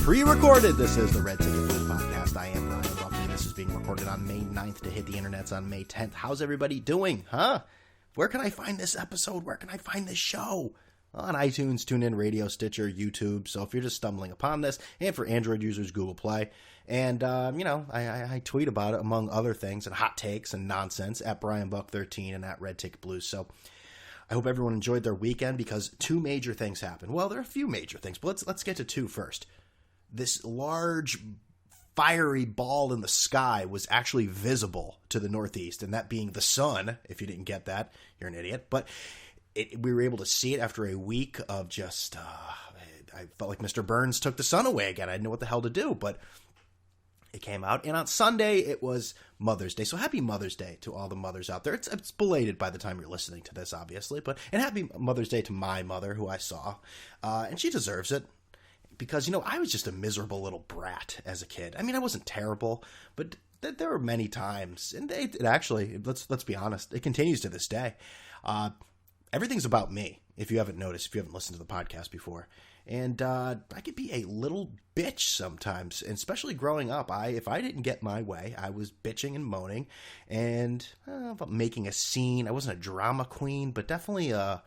Pre-recorded. This is the Red Ticket Blues Podcast. I am Ryan Buckley. This is being recorded on May 9th to hit the internets on May 10th. How's everybody doing, huh? Where can I find this episode? Where can I find this show? On iTunes, TuneIn Radio, Stitcher, YouTube. So if you're just stumbling upon this, and for Android users, Google Play. And, I tweet about it, among other things, and hot takes and nonsense, at BrianBuck13 and at Red Ticket Blues. So I hope everyone enjoyed their weekend, because two major things happened. Well, there are a few major things, but let's get to two first. This large, fiery ball in the sky was actually visible to the northeast, and that being the sun. If you didn't get that, you're an idiot. But we were able to see it after a week of just, I felt like Mr. Burns took the sun away again. I didn't know what the hell to do, but it came out. And on Sunday, it was Mother's Day. So happy Mother's Day to all the mothers out there. It's belated by the time you're listening to this, obviously. And happy Mother's Day to my mother, who I saw. And she deserves it. Because, I was just a miserable little brat as a kid. I mean, I wasn't terrible, but there were many times. And it actually, let's be honest, it continues to this day. Everything's about me, if you haven't noticed, if you haven't listened to the podcast before. And I could be a little bitch sometimes, and especially growing up. If I didn't get my way, I was bitching and moaning and about making a scene. I wasn't a drama queen, but definitely a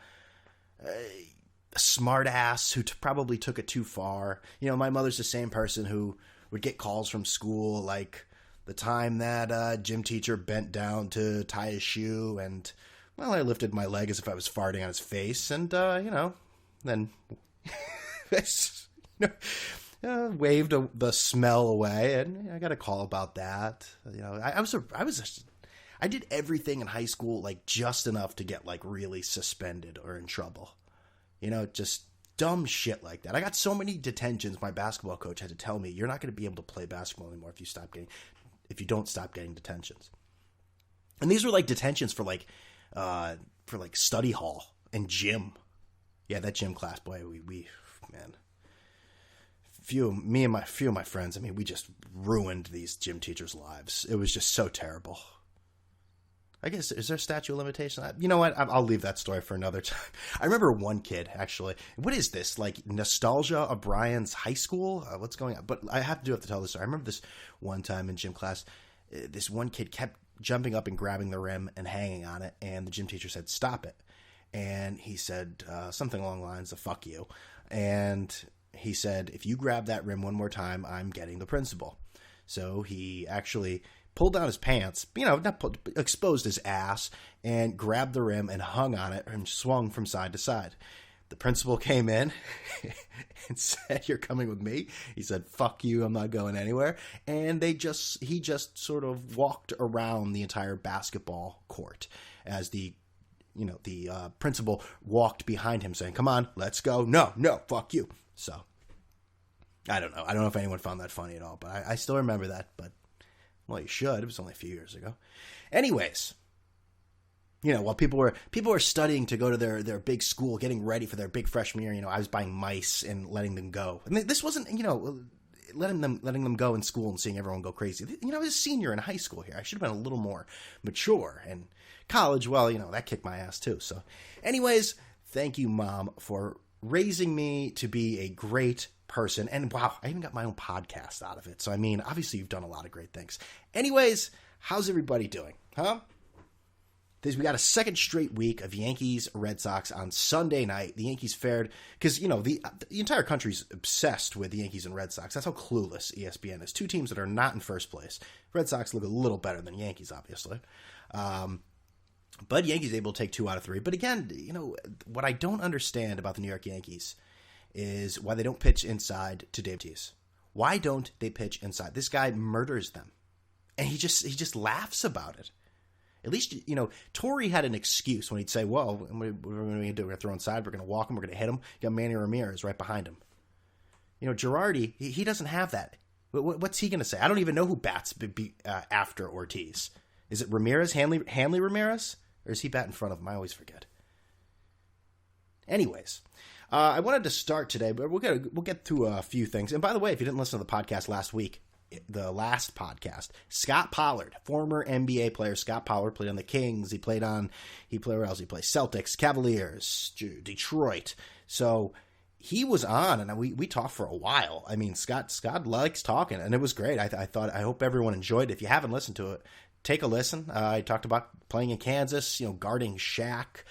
smart ass who probably took it too far. My mother's the same person who would get calls from school, like the time that gym teacher bent down to tie his shoe, and well, I lifted my leg as if I was farting on his face, and then waved the smell away, and I got a call about that. I did everything in high school, like just enough to get like really suspended or in trouble. Just dumb shit like that. I got so many detentions. My basketball coach had to tell me, "You're not going to be able to play basketball anymore if you don't stop getting detentions." And these were like detentions for study hall and gym. Yeah, that gym class, boy, we man. Few of my friends, I mean, we just ruined these gym teachers' lives. It was just so terrible. I guess, is there a statute of limitation? You know what? I'll leave that story for another time. I remember one kid, actually. What is this? Like, nostalgia of Brian's high school? What's going on? But I have to tell this story. I remember this one time in gym class, this one kid kept jumping up and grabbing the rim and hanging on it, and the gym teacher said, "Stop it." And he said something along the lines of, "Fuck you." And he said, "If you grab that rim one more time, I'm getting the principal." So he actually pulled down his pants, exposed his ass, and grabbed the rim and hung on it and swung from side to side. The principal came in and said, "You're coming with me." He said, "Fuck you, I'm not going anywhere." And he just sort of walked around the entire basketball court as the principal walked behind him saying, "Come on, let's go." No, fuck you. So I don't know. I don't know if anyone found that funny at all, but I still remember that, but well, you should. It was only a few years ago. Anyways, while people were studying to go to their big school, getting ready for their big freshman year, I was buying mice and letting them go. And this wasn't, letting them go in school and seeing everyone go crazy. I was a senior in high school here. I should have been a little more mature. And college, well, that kicked my ass too. So anyways, thank you, Mom, for raising me to be a great person. And wow, I even got my own podcast out of it. So, I mean, obviously you've done a lot of great things. Anyways, how's everybody doing? Huh? We got a second straight week of Yankees Red Sox on Sunday night. The Yankees fared, because, the entire country's obsessed with the Yankees and Red Sox. That's how clueless ESPN is. Two teams that are not in first place. Red Sox look a little better than Yankees, obviously. But Yankees able to take 2 out of 3. But again, what I don't understand about the New York Yankees is why they don't pitch inside to Dave Ortiz. Why don't they pitch inside? This guy murders them. And he just laughs about it. At least, Torre had an excuse when he'd say, "Well, what are we going to do? We're going to throw inside. We're going to walk him. We're going to hit him." You got Manny Ramirez right behind him. Girardi, he doesn't have that. What's he going to say? I don't even know who bats after Ortiz. Is it Ramirez, Hanley Ramirez? Or is he bat in front of him? I always forget. Anyways, I wanted to start today, but we'll get through a few things. And by the way, if you didn't listen to the podcast last week, the last podcast, Scott Pollard, former NBA player Scott Pollard, played on the Kings. He played where else? He played Celtics, Cavaliers, Detroit. So he was on, and we talked for a while. I mean, Scott likes talking, and it was great. I hope everyone enjoyed it. If you haven't listened to it, take a listen. I talked about playing in Kansas, guarding Shaq,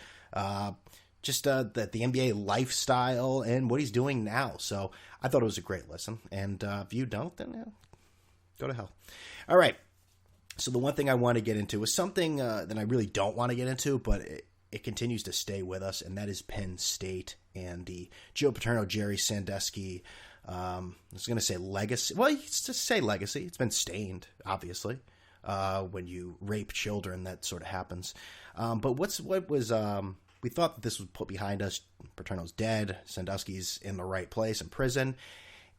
just the NBA lifestyle and what he's doing now. So I thought it was a great listen. And if you don't, then go to hell. All right. So the one thing I want to get into is something that I really don't want to get into, but it continues to stay with us, and that is Penn State and the Joe Paterno, Jerry Sandusky, I was going to say legacy. Well, it's just say legacy. It's been stained, obviously, when you rape children, that sort of happens. But we thought that this was put behind us. Paterno's dead. Sandusky's in the right place in prison.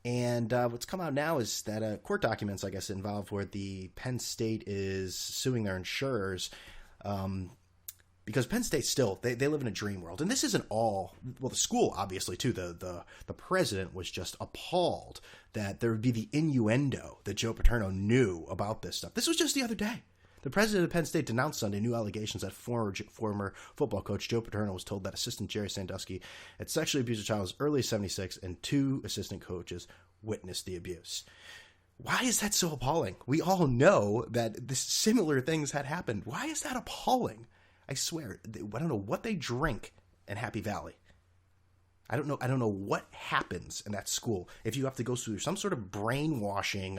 And what's come out now is that court documents, I guess, involved where the Penn State is suing their insurers, because Penn State still, they live in a dream world. And this isn't all, well, the school, obviously, too. The president was just appalled that there would be the innuendo that Joe Paterno knew about this stuff. This was just the other day. The president of Penn State denounced Sunday new allegations that former football coach Joe Paterno was told that assistant Jerry Sandusky had sexually abused a child as early as 76, and 2 assistant coaches witnessed the abuse. Why is that so appalling? We all know that similar things had happened. Why is that appalling? I swear, I don't know what they drink in Happy Valley. I don't know what happens in that school if you have to go through some sort of brainwashing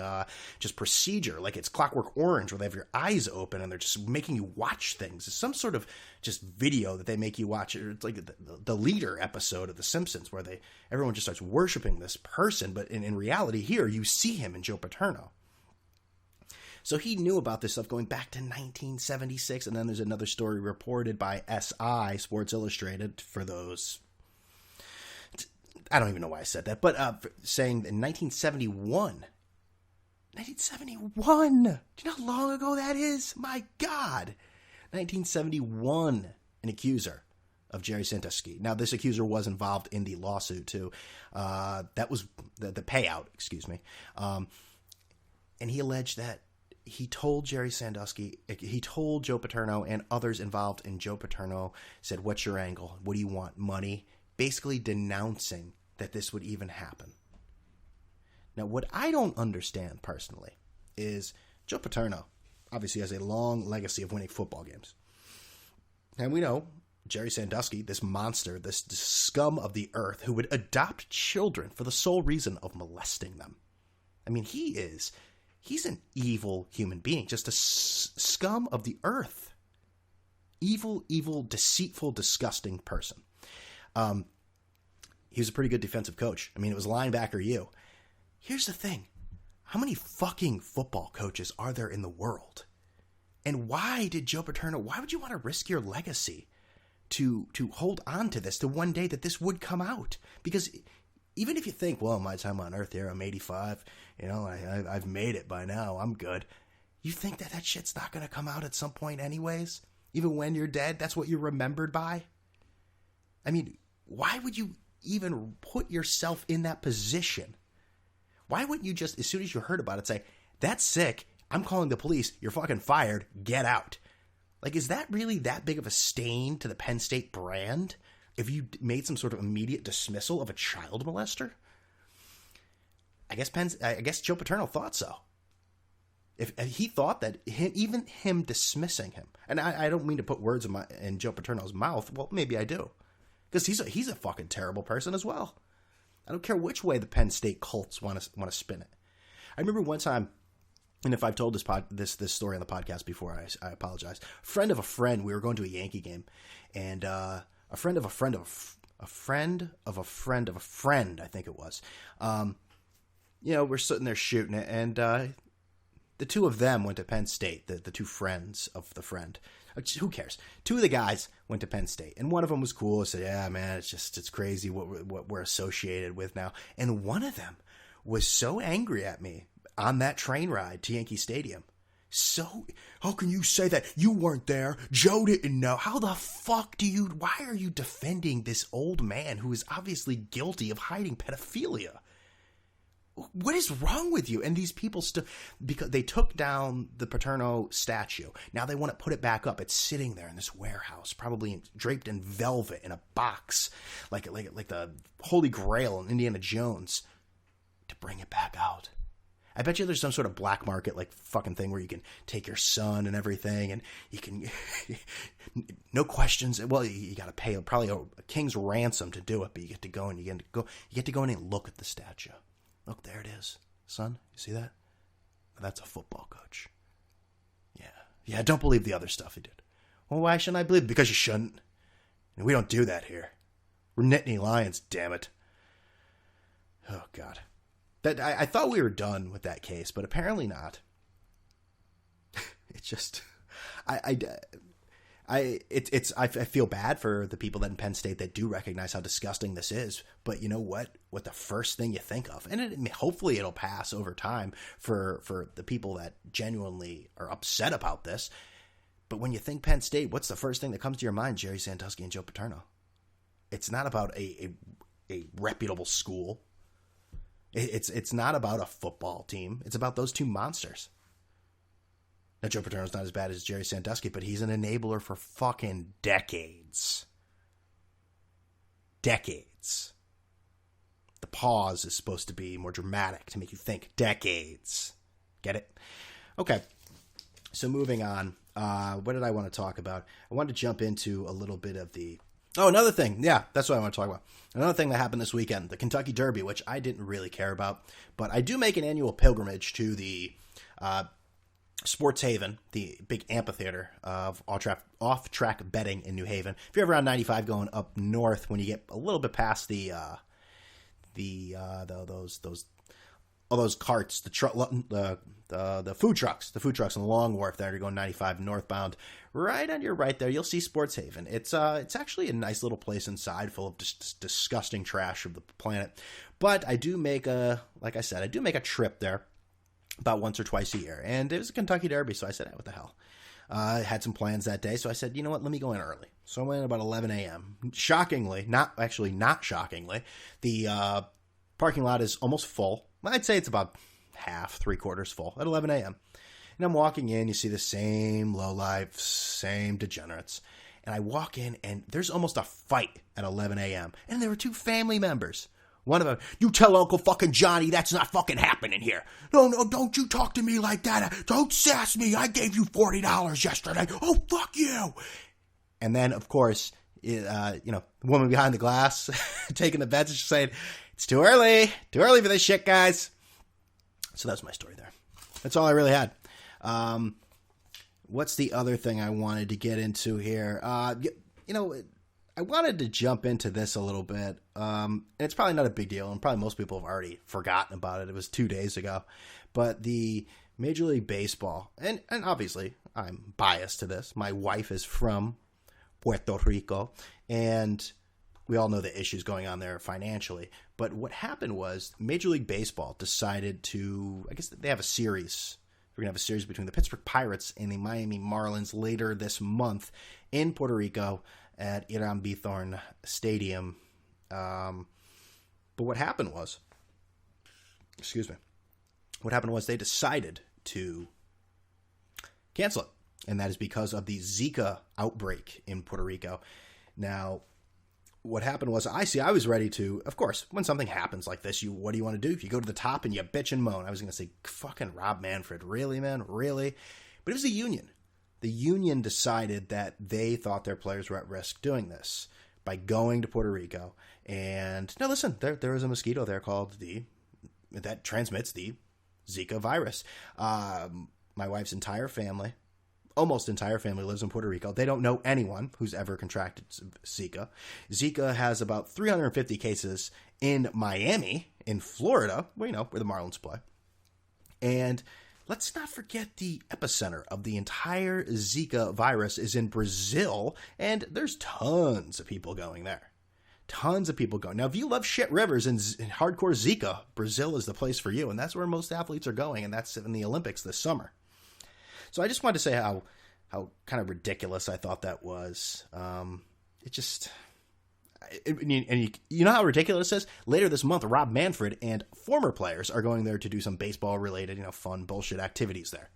just procedure, like it's Clockwork Orange, where they have your eyes open and they're just making you watch things. It's some sort of just video that they make you watch. It's like the Leader episode of The Simpsons, where everyone just starts worshiping this person, but in reality here you see him in Joe Paterno. So he knew about this stuff going back to 1976, and then there's another story reported by SI, Sports Illustrated, for those... I don't even know why I said that, but saying in 1971. 1971! Do you know how long ago that is? My God! 1971, an accuser of Jerry Sandusky. Now, this accuser was involved in the lawsuit, too. That was the payout, excuse me. And he alleged that he told Jerry Sandusky, he told Joe Paterno and others involved in Joe Paterno, said, "What's your angle? What do you want? Money?" Basically denouncing that this would even happen. Now, what I don't understand personally is Joe Paterno obviously has a long legacy of winning football games. And we know Jerry Sandusky, this monster, this scum of the earth who would adopt children for the sole reason of molesting them. I mean, he's an evil human being, just a scum of the earth. Evil, deceitful, disgusting person. He was a pretty good defensive coach. I mean, it was linebacker you. Here's the thing. How many fucking football coaches are there in the world? And why did Joe Paterno, why would you want to risk your legacy to hold on to this, to one day that this would come out? Because even if you think, well, my time on earth here, I'm 85, I've made it by now, I'm good. You think that shit's not going to come out at some point anyways? Even when you're dead, that's what you're remembered by? I mean, why would you even put yourself in that position? Why wouldn't you just, as soon as you heard about it, say, "That's sick, I'm calling the police, you're fucking fired, get out"? Like, is that really that big of a stain to the Penn State brand if you made some sort of immediate dismissal of a child molester? I guess Joe Paterno thought so. If he thought that even him dismissing him, and I don't mean to put words in Joe Paterno's mouth, well, maybe I do. Because he's a fucking terrible person as well. I don't care which way the Penn State cults want to spin it. I remember one time, and if I've told this story on the podcast before, I apologize. Friend of a friend, we were going to a Yankee game, and a friend of a friend of a friend of a friend of a friend, I think it was. We're sitting there shooting it, and the two of them went to Penn State. The two friends of the friend. Who cares? 2 of the guys went to Penn State, and one of them was cool. He said, "Yeah, man, it's crazy what we're associated with now." And one of them was so angry at me on that train ride to Yankee Stadium. So, how can you say that? You weren't there. Joe didn't know. How the fuck why are you defending this old man who is obviously guilty of hiding pedophilia? What is wrong with you? And these people still, because they took down the Paterno statue. Now they want to put it back up. It's sitting there in this warehouse, probably draped in velvet in a box, like the Holy Grail in Indiana Jones, to bring it back out. I bet you there's some sort of black market like fucking thing where you can take your son and everything, and you can no questions. Well, you got to pay probably a king's ransom to do it, but you get to go and you get to go in and look at the statue. Look, there it is, son. You see that? That's a football coach. Yeah. Don't believe the other stuff he did. Well, why shouldn't I believe? Because you shouldn't. And we don't do that here. We're Nittany Lions, damn it. Oh God. I thought we were done with that case, but apparently not. It's just, I feel bad for the people that in Penn State that do recognize how disgusting this is. But you know what? What the first thing you think of, and hopefully it'll pass over time for the people that genuinely are upset about this. But when you think Penn State, what's the first thing that comes to your mind? Jerry Sandusky and Joe Paterno. It's not about a reputable school. It's not about a football team. It's about those two monsters. Now, Joe Paterno's not as bad as Jerry Sandusky, but he's an enabler for fucking decades. Decades. The pause is supposed to be more dramatic to make you think. Decades. Get it? Okay. So moving on. What did I want to talk about? I wanted to jump into a little bit of the... Oh, another thing. Yeah, that's what I want to talk about. Another thing that happened this weekend, the Kentucky Derby, which I didn't really care about. But I do make an annual pilgrimage to the Sports Haven, the big amphitheater of off-track betting in New Haven. If you're ever on 95 going up north, when you get a little bit past those carts, the food trucks on the Long Wharf there, you're going 95 northbound. Right on your right there, you'll see Sports Haven. It's actually a nice little place inside, full of just disgusting trash of the planet. But I do make a trip there about once or twice a year. And it was a Kentucky Derby, so I said, hey, what the hell? I had some plans that day, so I said, you know what, let me go in early. So I went in about 11 a.m. Shockingly, not shockingly, the parking lot is almost full. I'd say it's about half, 3/4 full at 11 a.m. And I'm walking in, you see the same lowlife, same degenerates. And I walk in, and there's almost a fight at 11 a.m. And there were two family members. One of them, you tell Uncle fucking Johnny that's not fucking happening here. No, don't you talk to me like that. Don't sass me. I gave you $40 yesterday. Oh, fuck you. And then, of course, the woman behind the glass taking the bets and saying, it's too early for this shit, guys. So that's my story there. That's all I really had. What's the other thing I wanted to get into here? I wanted to jump into this a little bit. And it's probably not a big deal, and probably most people have already forgotten about it. It was 2 days ago. But the Major League Baseball, and obviously I'm biased to this. My wife is from Puerto Rico, and we all know the issues going on there financially. But what happened was Major League Baseball decided to, I guess they have a series. We're going to have a series between the Pittsburgh Pirates and the Miami Marlins later this month in Puerto Rico at Irán Bithorn Stadium. But what happened was, they decided to cancel it. And that is because of the Zika outbreak in Puerto Rico. Now, what happened was, I was ready to, of course, when something happens like this, what do you want to do? You go to the top and you bitch and moan. I was going to say, fucking Rob Manfred. Really, man? Really? But it was the union. The union decided that they thought their players were at risk doing this by going to Puerto Rico. And now listen, there is a mosquito there called that transmits the Zika virus. My wife's almost entire family lives in Puerto Rico. They don't know anyone who's ever contracted Zika. Zika has about 350 cases in Miami, in Florida, where the Marlins play. And let's not forget the epicenter of the entire Zika virus is in Brazil, and there's tons of people going there. Tons of people going. Now, if you love shit rivers and hardcore Zika, Brazil is the place for you, and that's where most athletes are going, and that's in the Olympics this summer. So I just wanted to say how kind of ridiculous I thought that was. you know how ridiculous this is? Later this month, Rob Manfred and former players are going there to do some baseball-related, fun bullshit activities there.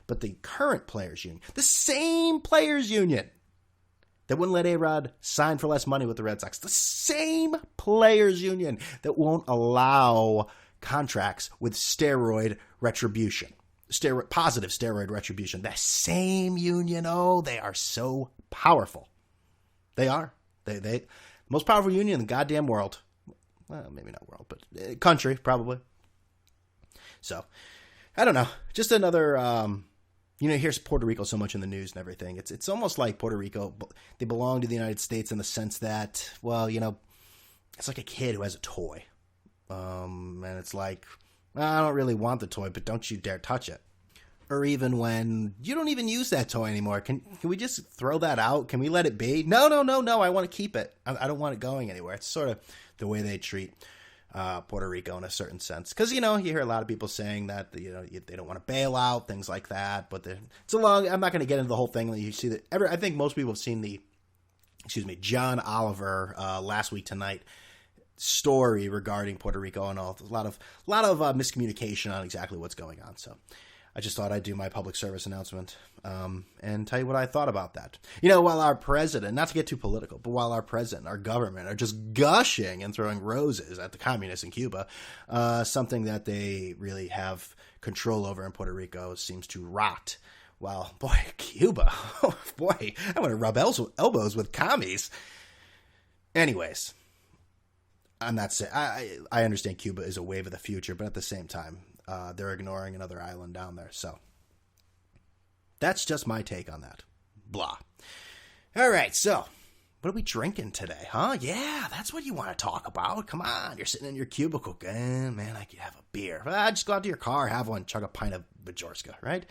But the current players' union, the same players' union that wouldn't let A-Rod sign for less money with the Red Sox, the same players' union that won't allow contracts with steroid retribution, positive steroid retribution, the same union, they are so powerful. They are. They most powerful union in the goddamn world. Well, maybe not world, but country, probably. So, I don't know. Just another, here's Puerto Rico so much in the news and everything. It's almost like Puerto Rico, they belong to the United States in the sense that, it's like a kid who has a toy. And it's like, I don't really want the toy, but don't you dare touch it. Or even when you don't even use that toy anymore. Can we just throw that out? Can we let it be? No. I want to keep it. I don't want it going anywhere. It's sort of the way they treat Puerto Rico in a certain sense. Because, you hear a lot of people saying that, they don't want to bail out, things like that. But it's I'm not going to get into the whole thing. You see that I think most people have seen John Oliver last week tonight story regarding Puerto Rico and all. There's a lot of miscommunication on exactly what's going on. So I just thought I'd do my public service announcement and tell you what I thought about that. While our president, not to get too political, but while our president, our government are just gushing and throwing roses at the communists in Cuba, something that they really have control over in Puerto Rico seems to rot. Well, boy, Cuba, oh boy, I want to rub elbows with commies. Anyways, I'm not saying, I understand Cuba is a wave of the future, but at the same time, they're ignoring another island down there. So that's just my take on that. Blah. All right. So what are we drinking today? Huh? Yeah, that's what you want to talk about. Come on. You're sitting in your cubicle. Man, I could have a beer. Just go out to your car, have one, chug a pint of Bajorska, right?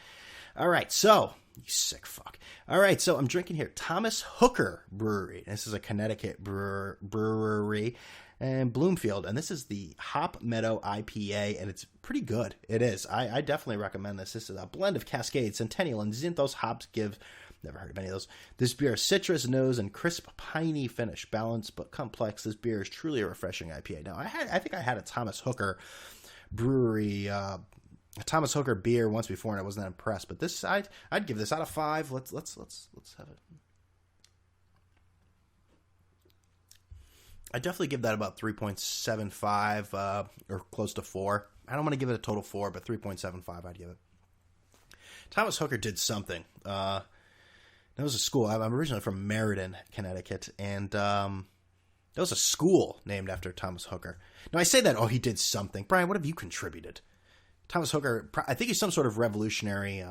All right. So you sick fuck. All right. So I'm drinking here Thomas Hooker Brewery. This is a Connecticut brewery. And Bloomfield, and this is the Hop Meadow IPA, and it's pretty good. It is. I definitely recommend this. This is a blend of Cascade, Centennial, and Zinthos hops give, never heard of any of those. This beer has citrus nose and crisp, piney finish. Balanced but complex, this beer is truly a refreshing IPA. Now, I think I had a Thomas Hooker brewery, a Thomas Hooker beer once before, and I wasn't that impressed. But this, I'd give this out of 5. Let's have it. I definitely give that about 3.75 or close to 4. I don't want to give it a total 4, but 3.75 I'd give it. Thomas Hooker did something. That was a school. I'm originally from Meriden, Connecticut, and there was a school named after Thomas Hooker. Now, I say that, he did something. Brian, what have you contributed? Thomas Hooker, I think he's some sort of Revolutionary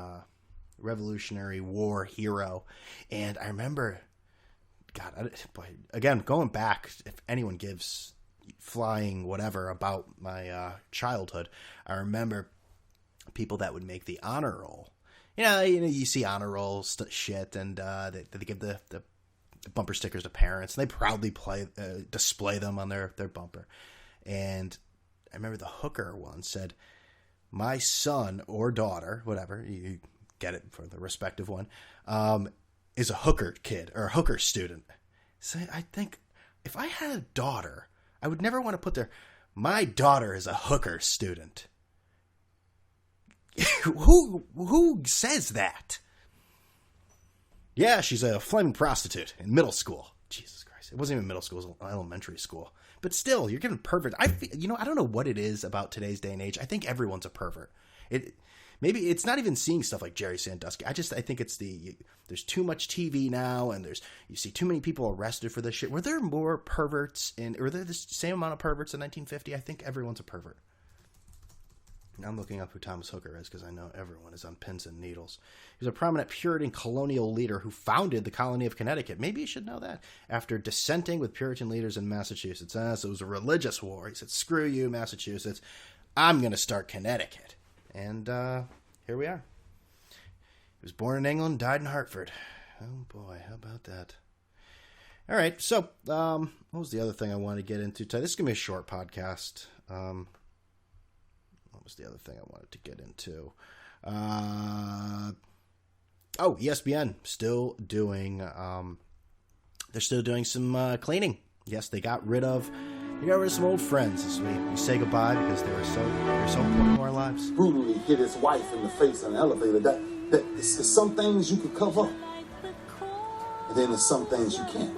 War hero, and I remember... God, again, going back, if anyone gives flying whatever about my childhood, I remember people that would make the honor roll. You see honor roll shit, and they give the bumper stickers to parents, and they proudly display them on their bumper. And I remember the Hooker one said, "My son or daughter," whatever, you get it for the respective one, is a Hooker kid or a Hooker student. So I think if I had a daughter, I would never want to put my daughter is a Hooker student. Who says that? Yeah, she's a flaming prostitute in middle school. Jesus Christ. It wasn't even middle school, it was elementary school. But still, you're getting pervert. I don't know what it is about today's day and age. I think everyone's a pervert. Maybe it's not even seeing stuff like Jerry Sandusky. I think it's there's too much TV now, and you see too many people arrested for this shit. Were there more perverts were there the same amount of perverts in 1950? I think everyone's a pervert. Now I'm looking up who Thomas Hooker is because I know everyone is on pins and needles. He was a prominent Puritan colonial leader who founded the colony of Connecticut. Maybe you should know that. After dissenting with Puritan leaders in Massachusetts. So it was a religious war. He said, "Screw you, Massachusetts. I'm going to start Connecticut." And here we are. He was born in England, died in Hartford. Oh boy, how about that? All right, so what was the other thing I wanted to get into today? This is going to be a short podcast. What was the other thing I wanted to get into? ESPN still doing. They're still doing some cleaning. Yes, they got rid of some old friends as we say goodbye because they were so important to our lives. Brutally hit his wife in the face in the elevator. That it's some things you can cover up, and then there's some things you can't.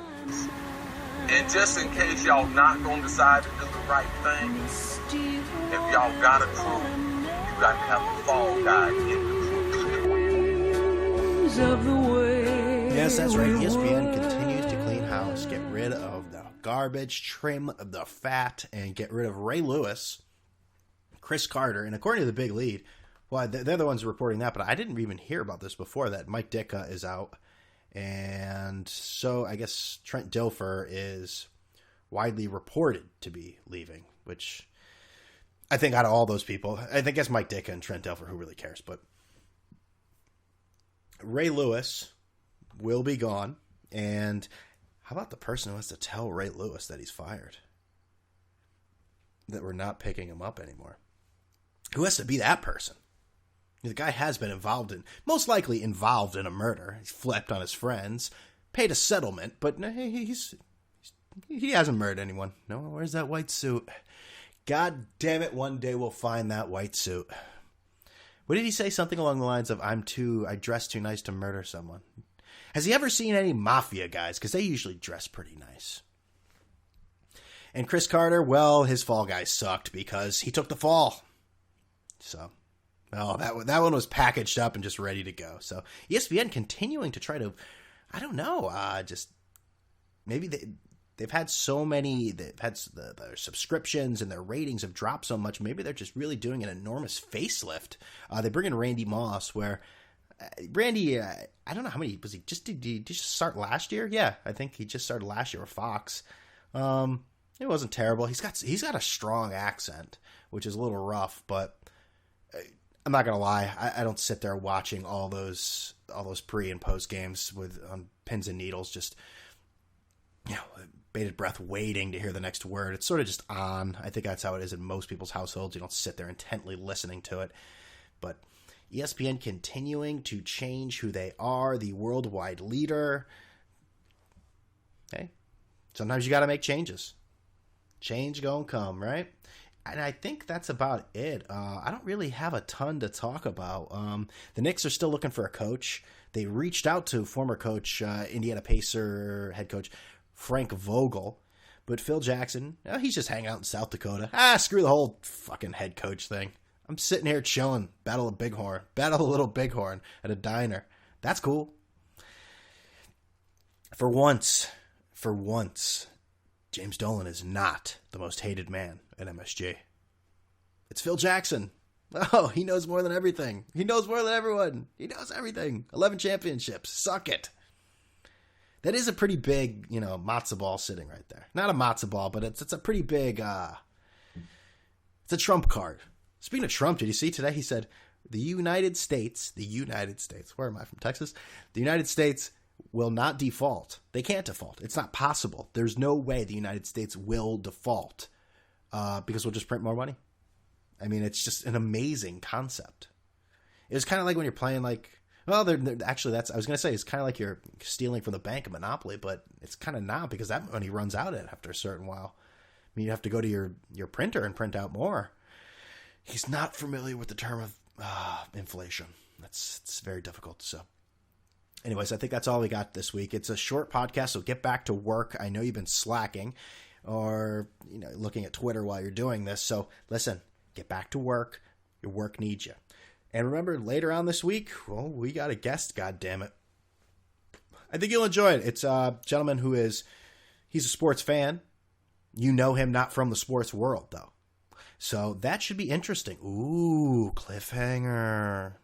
And just in case y'all not gonna decide to do the right thing, if y'all got a crew, you got to have a fall guy in the crew. Yes, that's right. ESPN continues to clean house, get rid of the garbage, trim the fat, and get rid of Ray Lewis, Cris Carter, and according to the Big Lead, well, they're the ones reporting that, but I didn't even hear about this before, that Mike Ditka is out, and so I guess Trent Dilfer is widely reported to be leaving, which I think out of all those people, I think it's Mike Ditka and Trent Dilfer, who really cares, but Ray Lewis will be gone, and how about the person who has to tell Ray Lewis that he's fired? That we're not picking him up anymore. Who has to be that person? The guy has been most likely involved in a murder. He's flipped on his friends, paid a settlement, but he hasn't murdered anyone. No, where's that white suit? God damn it, one day we'll find that white suit. What did he say? Something along the lines of, I dress too nice to murder someone. Has he ever seen any mafia guys? Because they usually dress pretty nice. And Cris Carter, well, his fall guy sucked because he took the fall. So, well, that one was packaged up and just ready to go. So, ESPN continuing to try to, I don't know, just maybe they've had so many, their subscriptions and their ratings have dropped so much. Maybe they're just really doing an enormous facelift. They bring in Randy Moss, where Randy, I don't know how many, did he just start last year? Yeah, I think he just started last year with Fox. It wasn't terrible. He's got a strong accent, which is a little rough, but I'm not gonna lie, I don't sit there watching all those pre and post games on pins and needles, just bated breath waiting to hear the next word. It's sort of just on. I think that's how it is in most people's households. You don't sit there intently listening to it. But ESPN continuing to change who they are, the worldwide leader. Okay. Sometimes you got to make changes. Change gonna come, right? And I think that's about it. I don't really have a ton to talk about. The Knicks are still looking for a coach. They reached out to former coach, Indiana Pacer head coach Frank Vogel, but Phil Jackson, he's just hanging out in South Dakota. Screw the whole fucking head coach thing. I'm sitting here chilling, battle a little bighorn at a diner. That's cool. For once, James Dolan is not the most hated man at MSG. It's Phil Jackson. Oh, he knows more than everything. He knows more than everyone. He knows everything. 11 championships. Suck it. That is a pretty big, matzo ball sitting right there. Not a matzo ball, but it's a pretty big, it's a Trump card. Speaking of Trump, did you see today? He said, the United States, where am I from, Texas? The United States will not default. They can't default. It's not possible. There's no way the United States will default because we'll just print more money. I mean, it's just an amazing concept. It was kind of like when you're playing actually, I was going to say, it's kind of like you're stealing from the bank of Monopoly, but it's kind of not because that money runs out after a certain while. I mean, you have to go to your printer and print out more. He's not familiar with the term of inflation. It's very difficult. So anyways, I think that's all we got this week. It's a short podcast, so get back to work. I know you've been slacking or looking at Twitter while you're doing this. So listen, get back to work. Your work needs you. And remember, later on this week, well, we got a guest, goddammit. I think you'll enjoy it. It's a gentleman he's a sports fan. You know him not from the sports world, though. So that should be interesting. Ooh, cliffhanger.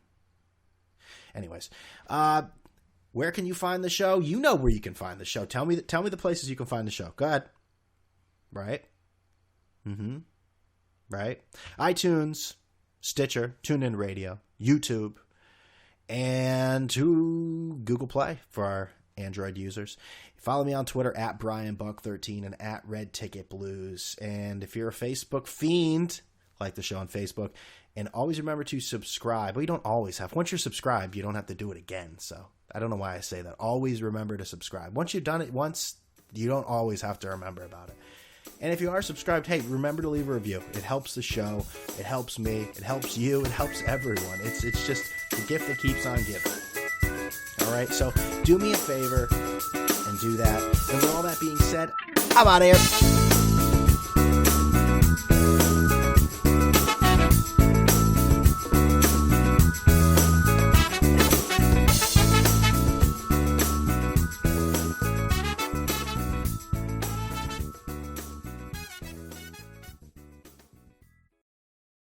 Anyways, where can you find the show? You know where you can find the show. Tell me the places you can find the show. Go ahead. Right? Right? iTunes, Stitcher, TuneIn Radio, YouTube, and to Google Play for our Android users. Follow me on Twitter at BrianBuck13 and at RedTicketBlues. And if you're a Facebook fiend, like the show on Facebook, and always remember to subscribe. Well, you don't always have. Once you're subscribed, you don't have to do it again. So I don't know why I say that. Always remember to subscribe. Once you've done it once, You don't always have to remember about it. And if you are subscribed, hey, remember to leave a review. It helps the show. It helps me. It helps you. It helps everyone. It's just the gift that keeps on giving. All right, so do me a favor and do that. And with all that being said, I'm out of here.